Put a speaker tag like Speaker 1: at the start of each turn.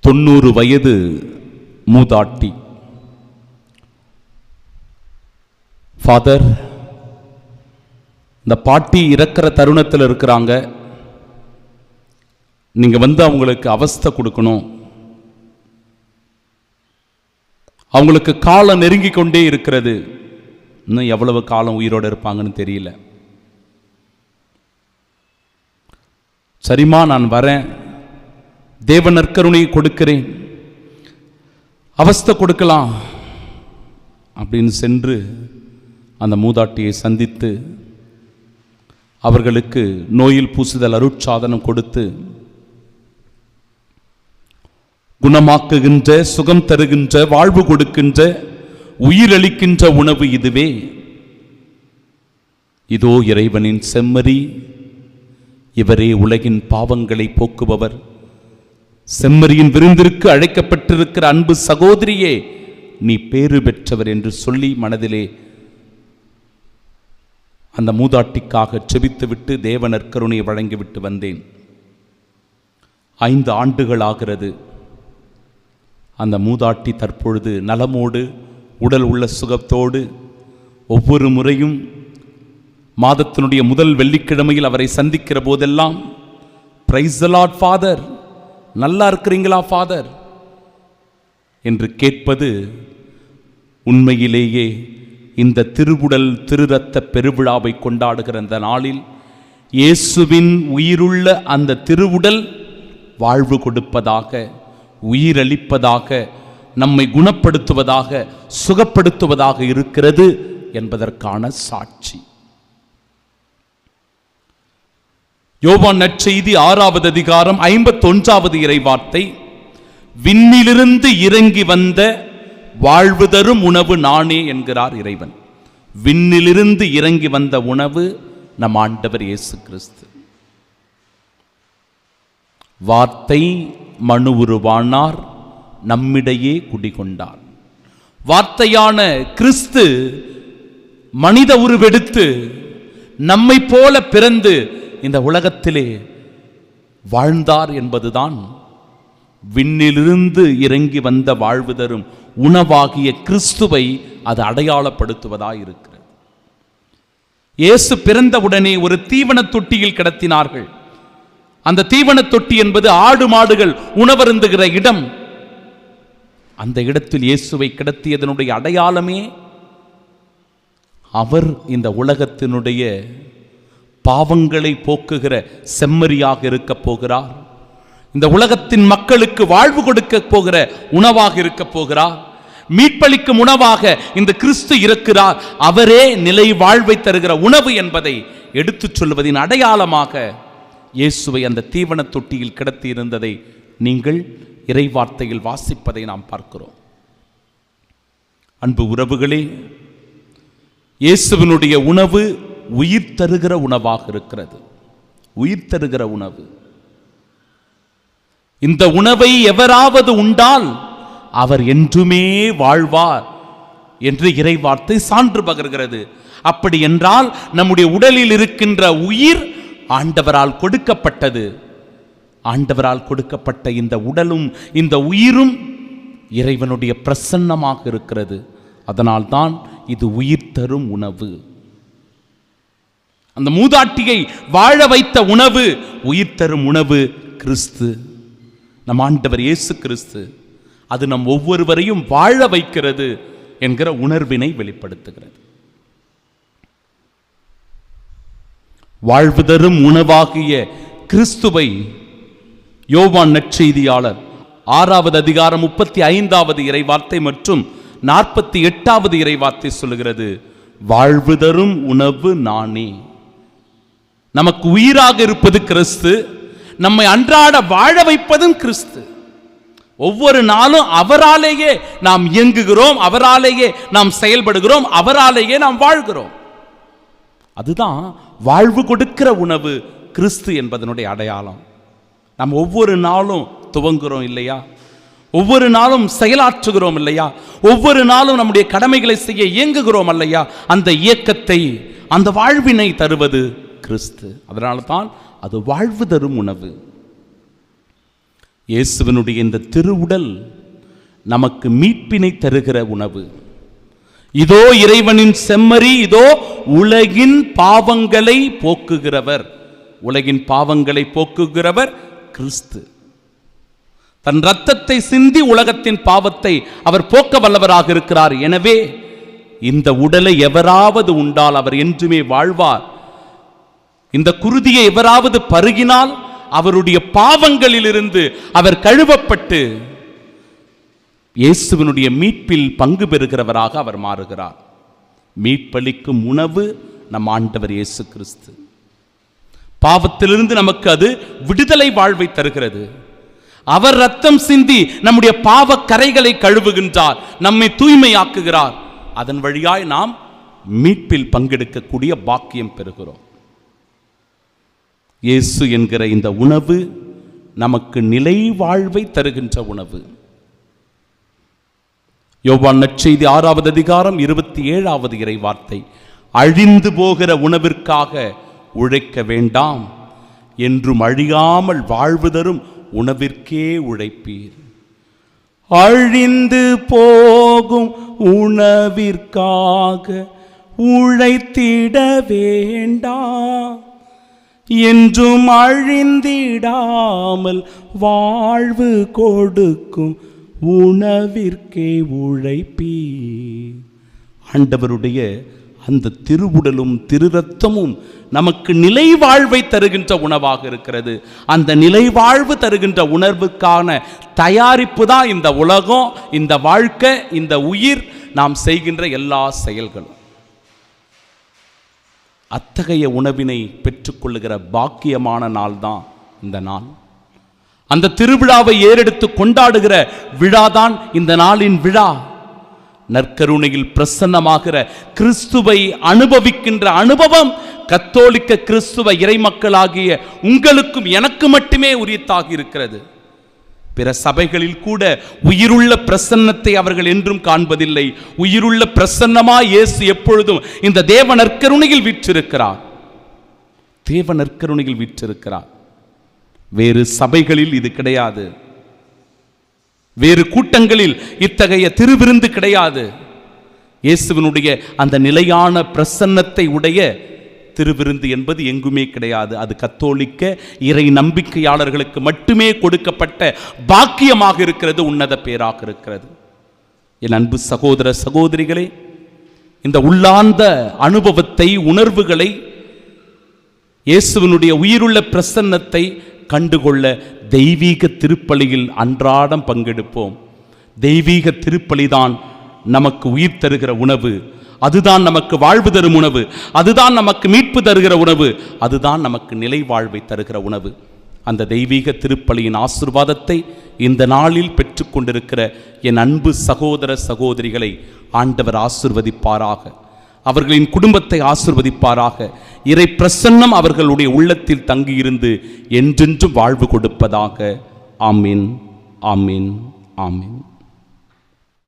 Speaker 1: 90 வயது மூதாட்டி. ஃபாதர், இந்த பாட்டி இறக்கிற தருணத்தில் இருக்கிறாங்க, நீங்க அவங்களுக்கு அவஸ்தை கொடுக்கணும், அவங்களுக்கு காலம் நெருங்கி கொண்டே இருக்கிறது, இன்னும் எவ்வளவு காலம் உயிரோடு இருப்பாங்கன்னு தெரியல. சரிம்மா, நான் வரேன், தேவ நற்கருணையை கொடுக்கிறேன், அவஸ்தை கொடுக்கலாம் அப்படின்னு சென்று அந்த மூதாட்டியை சந்தித்து அவர்களுக்கு நோயில் பூசுதல் அருட்சாதனம் கொடுத்து குணமாக்குகின்ற, சுகம் தருகின்ற, வாழ்வு கொடுக்கின்ற, உயிரளிக்கின்ற உணவு இதுவே. இதோ இறைவனின் செம்மறி, இவரே உலகின் பாவங்களை போக்குபவர், செம்மறியின் விருந்திற்கு அழைக்கப்பட்டிருக்கிற அன்பு சகோதரியே, நீ பேறு பெற்றவர் என்று சொல்லி மனதிலே அந்த மூதாட்டிக்காக செபித்துவிட்டு தேவ நற்கருணையை வழங்கிவிட்டு வந்தேன். 5 ஆண்டுகள் ஆகிறது. அந்த மூதாட்டி தற்பொழுது நலமோடு, உடல் உள்ள சுகத்தோடு, ஒவ்வொரு முறையும் மாதத்தினுடைய முதல் வெள்ளிக்கிழமையில் அவரை சந்திக்கிற போதெல்லாம், பிரைஸ் தி லார்ட் ஃபாதர், நல்லா இருக்கிறீங்களா ஃபாதர் என்று கேட்பது உண்மையிலேயே இந்த திருவுடல் திருரத்த பெருவிழாவை கொண்டாடுகிற அந்த நாளில் இயேசுவின் உயிருள்ள அந்த திருவுடல் வாழ்வு கொடுப்பதாக, உயிரளிப்பதாக, நம்மை குணப்படுத்துவதாக, சுகப்படுத்துவதாக இருக்கிறது என்பதற்கான சாட்சி. யோவான் நற்செய்தி 6வது அதிகாரம் 51வது இறைவார்த்தை, விண்ணிலிருந்து இறங்கி வந்த வாழ்வு தரும் உணவு நானே என்கிறார் இறைவன். விண்ணிலிருந்து இறங்கி வந்த உணவு நம் ஆண்டவர் இயேசு கிறிஸ்து. வார்த்தை மனு உருவானார், நம்மிடையே குடிகொண்டார். வார்த்தையான கிறிஸ்து மனித உருவெடுத்து நம்மை போல பிறந்து இந்த உலகத்திலே வாழ்ந்தார் என்பதுதான் விண்ணிலிருந்து இறங்கி வந்த வாழ்வு தரும் உணவாகிய கிறிஸ்துவை அது அடையாளப்படுத்துவதாய் இருக்கிறது. இயேசு பிறந்தவுடனே ஒரு தீவன தொட்டியில் கிடத்தினார்கள். அந்த தீவன தொட்டி என்பது ஆடு மாடுகள் உணவருந்துகிற இடம். அந்த இடத்தில் இயேசுவை கிடத்தியதனுடைய அடையாளமே அவர் இந்த உலகத்தினுடைய பாவங்களை போக்குகிற செம்மறியாக இருக்க போகிறார். இந்த உலகத்தின் மக்களுக்கு வாழ்வு கொடுக்க போகிற உணவாக இருக்க போகிறார். மீட்பளிக்கும் உணவாக இந்த கிறிஸ்து இருக்கிறார். அவரே நிலை வாழ்வை தருகிற உணவு என்பதை எடுத்துச் சொல்வதின் அடையாளமாக இயேசுவை அந்த தீவன தொட்டியில் கிடத்தி இருந்ததை நீங்கள் இறைவார்த்தையில் வாசிப்பதை நாம் பார்க்கிறோம். அன்பு உறவுகளே, இயேசுவினுடைய உணவு உயிர் தருகிற உணவாக இருக்கிறது. உயிர் தருகிற உணவு. இந்த உணவை எவராவது உண்டால் அவர் என்றுமே வாழ்வார் என்று இறைவார்த்தை சான்று பகர்கிறது. அப்படி என்றால் நம்முடைய உடலில் இருக்கின்ற உயிர் ஆண்டவரால் கொடுக்கப்பட்டது. ஆண்டவரால் கொடுக்கப்பட்ட இந்த உடலும் இந்த உயிரும் இறைவனுடைய பிரசன்னமாக இருக்கிறது. அதனால்தான் இது உயிர் தரும் உணவு. அந்த மூதாட்டியை வாழ வைத்த உணவு, உயிர் தரும் உணவு கிறிஸ்து, நம் ஆண்டவர் இயேசு கிறிஸ்து. அது நம் ஒவ்வொருவரையும் வாழ வைக்கிறது என்கிற உணர்வினை வெளிப்படுத்துகிறது. வாழ்வு தரும் உணவாகிய கிறிஸ்துவை யோவான் நற்செய்தியாளர் 6வது அதிகாரம் 35வது இறைவார்த்தை மற்றும் 48வது இறைவார்த்தை சொல்லுகிறது, வாழ்வு தரும் உணவு நானே. நமக்கு உயிராக இருப்பது கிறிஸ்து, நம்மை அன்றாட வாழ வைப்பதும் கிறிஸ்து. ஒவ்வொரு நாளும் அவராலேயே நாம் இயங்குகிறோம், அவராலேயே நாம் செயல்படுகிறோம், அவராலேயே நாம் வாழ்கிறோம். அதுதான் வாழ்வு கொடுக்கிற உணவு கிறிஸ்து என்பதனுடைய அடையாளம். நாம் ஒவ்வொரு நாளும் துவங்குகிறோம் இல்லையா? ஒவ்வொரு நாளும் செயலாற்றுகிறோம் இல்லையா? ஒவ்வொரு நாளும் நம்முடைய கடமைகளை செய்ய இயங்குகிறோம் இல்லையா? அந்த இயக்கத்தை, அந்த வாழ்வினை தருவது கிறிஸ்து. அதனால தான் அது வாழ்வு தரும் உணவு. இயேசுவினுடைய இந்த திருவுடல் நமக்கு மீட்பினை தருகிற உணவு. இதோ இறைவனின் செம்மறி, இதோ உலகின் பாவங்களை போக்குகிறவர். உலகின் பாவங்களை போக்குகிறவர் கிறிஸ்து. தன் இரத்தத்தை சிந்தி உலகத்தின் பாவத்தை அவர் போக்க வல்லவராக இருக்கிறார். எனவே இந்த உடலை எவராவது உண்டால் அவர் என்றுமே வாழ்வார். இந்த குருதியை எவராவது பருகினால் அவருடைய பாவங்களிலிருந்து அவர் கழுவப்பட்டு இயேசுவினுடைய மீட்பில் பங்கு பெறுகிறவராக அவர் மாறுகிறார். மீட்பளிக்கும் உணவு நம் ஆண்டவர் இயேசு கிறிஸ்து. பாவத்திலிருந்து நமக்கு அது விடுதலை வாழ்வை தருகிறது. அவர் ரத்தம் சிந்தி நம்முடைய பாவ கரைகளை கழுவுகின்றார், நம்மை தூய்மையாக்குகிறார். அதன் வழியாய் நாம் மீட்பில் பங்கெடுக்கக்கூடிய பாக்கியம் பெறுகிறோம். இயேசு என்கிற இந்த உணவு நமக்கு நிலை வாழ்வை தருகின்ற உணவு. யோவான் நற்செய்தி 6வது அதிகாரம் 27வது இறை வார்த்தை, அழிந்து போகிற உணவிற்காக உழைக்க வேண்டாம், என்றும் அழியாமல் வாழ்வு தரும் உணவிற்கே உழைப்பீர். அழிந்து போகும் உணவிற்காக உழைத்திட வேண்டாம், என்றும் அழிந்திடாமல் வாழ்வு கொடுக்கும் உணவிற்கே உழைப்பீர். ஆண்டவருடைய அந்த திருவுடலும் திருரத்தமும் நமக்கு நிலை வாழ்வை தருகின்ற உணவாக இருக்கிறது. அந்த நிலை வாழ்வு தருகின்ற உணர்வுக்கான தயாரிப்பு தான் இந்த உலகம், இந்த வாழ்க்கை, இந்த உயிர், நாம் செய்கின்ற எல்லா செயல்களும். அத்தகைய உணவினை பெற்றுக்கொள்ளுகிற பாக்கியமான நாள் தான் இந்த நாள். அந்த திருவிழாவை ஏறெடுத்து கொண்டாடுகிற விழாதான் இந்த நாளின் விழா. நற்கருணையில் பிரசன்னமாகிற கிறிஸ்துவை அனுபவிக்கின்ற அனுபவம் கத்தோலிக்க கிறிஸ்துவ இறைமக்களாகிய உங்களுக்கும் எனக்கு மட்டுமே உரித்தாகி இருக்கிறது. பிற சபைகளில் கூட உயிருள்ள பிரசன்னத்தை அவர்கள் என்றும் காண்பதில்லை. உயிருள்ள பிரசன்னமாய் இயேசு எப்பொழுதும் இந்த தேவ நற்கருணையில் வீற்றிருக்கிறார். தேவ நற்கருணையில் வீற்றிருக்கிறார். வேறு சபைகளில் இது கிடையாது. வேறு கூட்டங்களில் இத்தகைய திருவிருந்து கிடையாது. இயேசுவினுடைய அந்த நிலையான பிரசன்னத்தை உடைய திருவிருந்து என்பது எங்குமே கிடையாது. அது கத்தோலிக்க இறை நம்பிக்கையாளர்களுக்கு மட்டுமே கொடுக்கப்பட்ட பாக்கியமாக இருக்கிறது, உன்னத பேராக இருக்கிறது. என் அன்பு சகோதர சகோதரிகளே, இந்த உள்ளார்ந்த அனுபவத்தை, உணர்வுகளை, இயேசுவினுடைய உயிருள்ள பிரசன்னத்தை கண்டுகொள்ள தெய்வீக திருப்பலியில் அன்றாடம் பங்கெடுப்போம். தெய்வீக திருப்பலிதான் நமக்கு உயிர் தருகிற உணவு, அதுதான் நமக்கு வாழ்வு தரும் உணவு, அதுதான் நமக்கு மீட்பு தருகிற உணவு, அதுதான் நமக்கு நிலை வாழ்வை தருகிற உணவு. அந்த தெய்வீக திருப்பலியின் ஆசீர்வாதத்தை இந்த நாளில் பெற்றுக்கொண்டிருக்கிற என் அன்பு சகோதர சகோதரிகளை ஆண்டவர் ஆசீர்வதிப்பாராக. அவர்களின் குடும்பத்தை ஆசீர்வதிப்பாராக. இறை பிரசன்னம் அவர்களுடைய உள்ளத்தில் தங்கியிருந்து என்றென்றும் வாழ்வு கொடுப்பதாக. ஆமீன், ஆமீன், ஆமீன்.